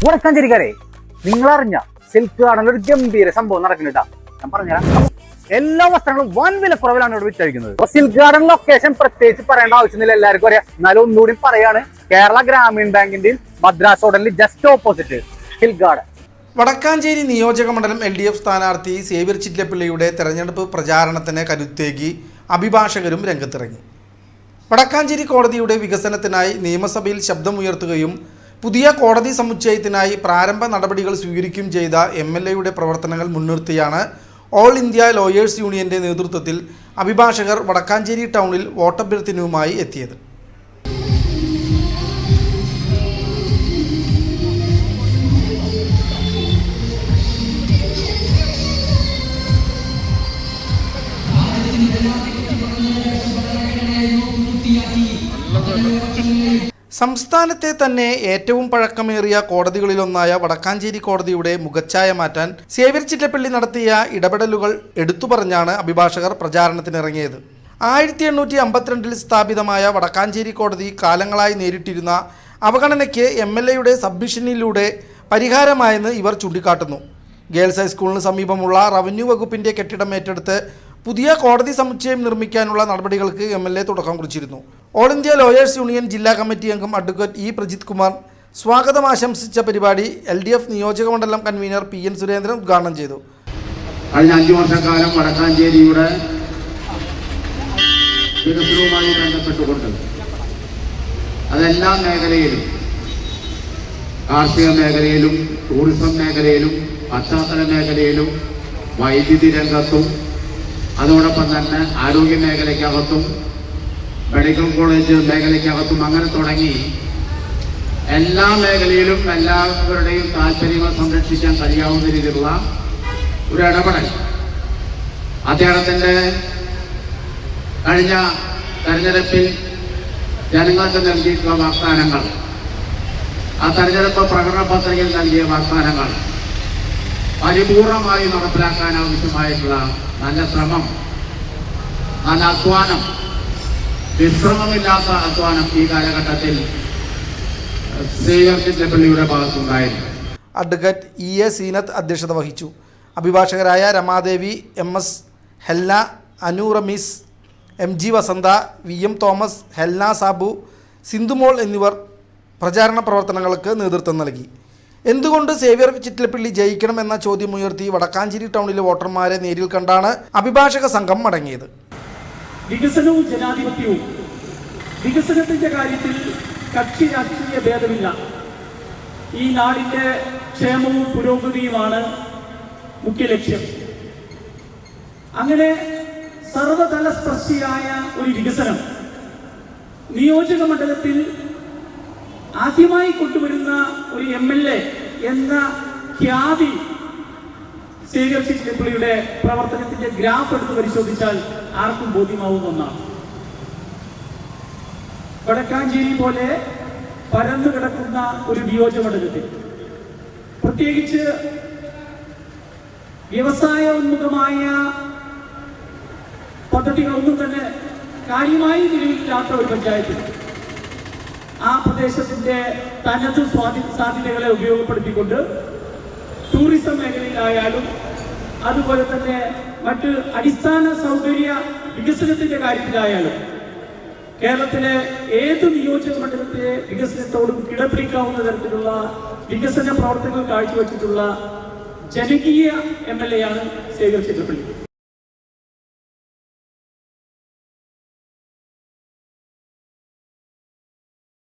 വടക്കാഞ്ചേരിക്കാരെ, നിങ്ങൾ അറിഞ്ഞ സിൽക്ക് ഗാർഡനിൽ ഒരു ഗംഭീര സംഭവം നടക്കുന്നുണ്ടാ. ഞാൻ പറഞ്ഞുതരാം. എല്ലാ വസ്ത്രങ്ങളും വൻ വിലക്കുറവിലാണ് ഇവിടെ വിറ്റഴിക്കുന്നത്. സിൽക്ക് ഗാർഡൻ ലൊക്കേഷൻ പ്രത്യേകിച്ച് പറയേണ്ട ആവശ്യമില്ല, എല്ലാവർക്കും അറിയാം. എന്നാലും ഒന്നുകൂടി പറയാണ്, കേരള ഗ്രാമീൺ ബാങ്കിന്റെയും മദ്രാസ് ഹോട്ടലിൽ just opposite silk garden. Vadakkanchery നിയോജക മണ്ഡലം LDF സ്ഥാനാർത്ഥി സേവ്യർ ചിറ്റലപ്പള്ളിയുടെ തെരഞ്ഞെടുപ്പ് പ്രചാരണത്തിന് കരുത്തേകി അഭിഭാഷകരും രംഗത്തിറങ്ങി. വടക്കാഞ്ചേരി കോടതിയുടെ വികസനത്തിനായി നിയമസഭയിൽ ശബ്ദമുയർത്തുകയും പുതിയ കോടതി സമുച്ചയത്തിനായി പ്രാരംഭ നടപടികൾ സ്വീകരിക്കുകയും ചെയ്ത MLAയുടെ പ്രവർത്തനങ്ങൾ മുൻനിർത്തിയാണ് ഓൾ ഇന്ത്യ ലോയേഴ്സ് യൂണിയന്റെ നേതൃത്വത്തിൽ അഭിഭാഷകർ വടക്കാഞ്ചേരി ടൗണിൽ വോട്ടഭ്യർത്ഥനയുമായി എത്തിയത്. സംസ്ഥാനത്തെ തന്നെ ഏറ്റവും പഴക്കമേറിയ കോടതികളിലൊന്നായ വടക്കാഞ്ചേരി കോടതിയുടെ മുഖച്ഛായ മാറ്റാൻ സേവ്യർ ചിറ്റലപ്പള്ളി നടത്തിയ ഇടപെടലുകൾ എടുത്തു പറഞ്ഞാണ് അഭിഭാഷകർ പ്രചാരണത്തിനിറങ്ങിയത്. 1852 സ്ഥാപിതമായ വടക്കാഞ്ചേരി കോടതി കാലങ്ങളായി നേരിട്ടിരുന്ന അവഗണനയ്ക്ക് MLAയുടെ സബ്മിഷനിലൂടെ പരിഹാരമായെന്ന് ഇവർ ചൂണ്ടിക്കാട്ടുന്നു. ഗേൾസ് ഹൈസ്കൂളിന് സമീപമുള്ള റവന്യൂ വകുപ്പിന്റെ കെട്ടിടം ഏറ്റെടുത്ത് പുതിയ കോടതി സമുച്ചയം നിർമ്മിക്കാനുള്ള നടപടികൾക്ക് MLA തുടക്കം കുറിച്ചിരുന്നു. ഓൾ ഇന്ത്യ ലോയേഴ്സ് യൂണിയൻ ജില്ലാ കമ്മിറ്റി അംഗം അഡ്വക്കേറ്റ് E. പ്രജിത് കുമാർ സ്വാഗതം ആശംസിച്ച പരിപാടി LDF നിയോജക മണ്ഡലം കൺവീനർ PN സുരേന്ദ്രൻ ഉദ്ഘാടനം ചെയ്തു. കഴിഞ്ഞ 5 വർഷക്കാലം വടക്കാഞ്ചേരിയുടെ വികസനവുമായി ബന്ധപ്പെട്ടുകൊണ്ട് അതെല്ലാ മേഖലയിലും, കാർഷിക മേഖലയിലും, ടൂറിസം മേഖലയിലും, പശ്ചാത്തല മേഖലയിലും, വൈദ്യുതി രംഗത്തും, അതോടൊപ്പം തന്നെ ആരോഗ്യ മേഖലയ്ക്കകത്തും, മെഡിക്കൽ കോളേജ് മേഖലയ്ക്കകത്തും, അങ്ങനെ തുടങ്ങി എല്ലാ മേഖലയിലും എല്ലാവരുടെയും താല്പര്യങ്ങൾ സംരക്ഷിക്കാൻ കഴിയാവുന്ന രീതിയിലുള്ള ഒരു ഇടപെടൽ അദ്ദേഹത്തിൻ്റെ കഴിഞ്ഞ തെരഞ്ഞെടുപ്പിൽ ജനങ്ങൾക്ക് നൽകിയിട്ടുള്ള വാഗ്ദാനങ്ങൾ, ആ തെരഞ്ഞെടുപ്പ് പ്രകടന പത്രികയിൽ നൽകിയ വാഗ്ദാനങ്ങൾ പരിപൂർണമായി നടപ്പിലാക്കാൻ ആവശ്യമായിട്ടുള്ള നല്ല ശ്രമം, നല്ല അധ്വാനം, വിശ്രമമില്ലാത്ത അധ്വാനം ഈ കാലഘട്ടത്തിൽ സേവ്യർ ചിറ്റലപ്പള്ളിയുടെ ഭാഗത്തുണ്ടായിരുന്നു. Advocate E.A. സീനത്ത് അധ്യക്ഷത വഹിച്ചു. അഭിഭാഷകരായ Ramadevi, MS Helna, Anu Rameez, MG Vasantha, VM Thomas, Helna Sabu, Sindhumol എന്നിവർ പ്രചാരണ പ്രവർത്തനങ്ങൾക്ക് നേതൃത്വം നൽകി. എന്തുകൊണ്ട് സേവ്യർ ചിറ്റലപ്പള്ളി ജയിക്കണം എന്ന ചോദ്യമുയർത്തി വടക്കാഞ്ചേരി ടൗണിലെ വോട്ടർമാരെ നേരിൽ കണ്ടാണ് അഭിഭാഷക സംഘം മടങ്ങിയത്. വികസനവും ജനാധിപത്യവും, വികസനത്തിന്റെ കാര്യത്തിൽ കക്ഷി രാഷ്ട്രീയ ഭേദമില്ല. ഈ നാടിന്റെ ക്ഷേമവും പുരോഗതിയുമാണ് മുഖ്യ ലക്ഷ്യം. അങ്ങനെ സർവതല സ്പർശിയായ ഒരു വികസനം നിയോജക മണ്ഡലത്തിൽ ആദ്യമായി കൊണ്ടുവരുന്ന ഒരു MLA എന്ന ഖ്യാതി സേവ്യർ ചിറ്റലപ്പള്ളിയുടെ പ്രവർത്തനത്തിന്റെ ഗ്രാഫ് എടുത്ത് പരിശോധിച്ചാൽ ആർക്കും ബോധ്യമാവുന്ന ഒന്നാണ്. വടക്കാഞ്ചേരി പോലെ പരന്നു കിടക്കുന്ന ഒരു നിയോജക മണ്ഡലത്തിൽ, പ്രത്യേകിച്ച് വ്യവസായോന്മുഖമായ പദ്ധതികളൊന്നും തന്നെ കാര്യമായി നിലവിലില്ലാത്ത ഒരു പഞ്ചായത്തിൽ ആ പ്രദേശത്തിന്റെ തനത് സാധ്യതകളെ ഉപയോഗപ്പെടുത്തിക്കൊണ്ട് ടൂറിസം മേഖലയിലായാലും അതുപോലെ തന്നെ മറ്റ് അടിസ്ഥാന സൗകര്യ വികസനത്തിന്റെ കാര്യത്തിലായാലും കേരളത്തിലെ ഏത് നിയോജക മണ്ഡലത്തിലെ വികസനത്തോടും കിടപിടിക്കാവുന്ന തരത്തിലുള്ള വികസന പ്രവർത്തനങ്ങൾ കാഴ്ചവെച്ചിട്ടുള്ള ജനകീയ MLA ആണ് സേവ്യർ ചിറ്റലപ്പള്ളി.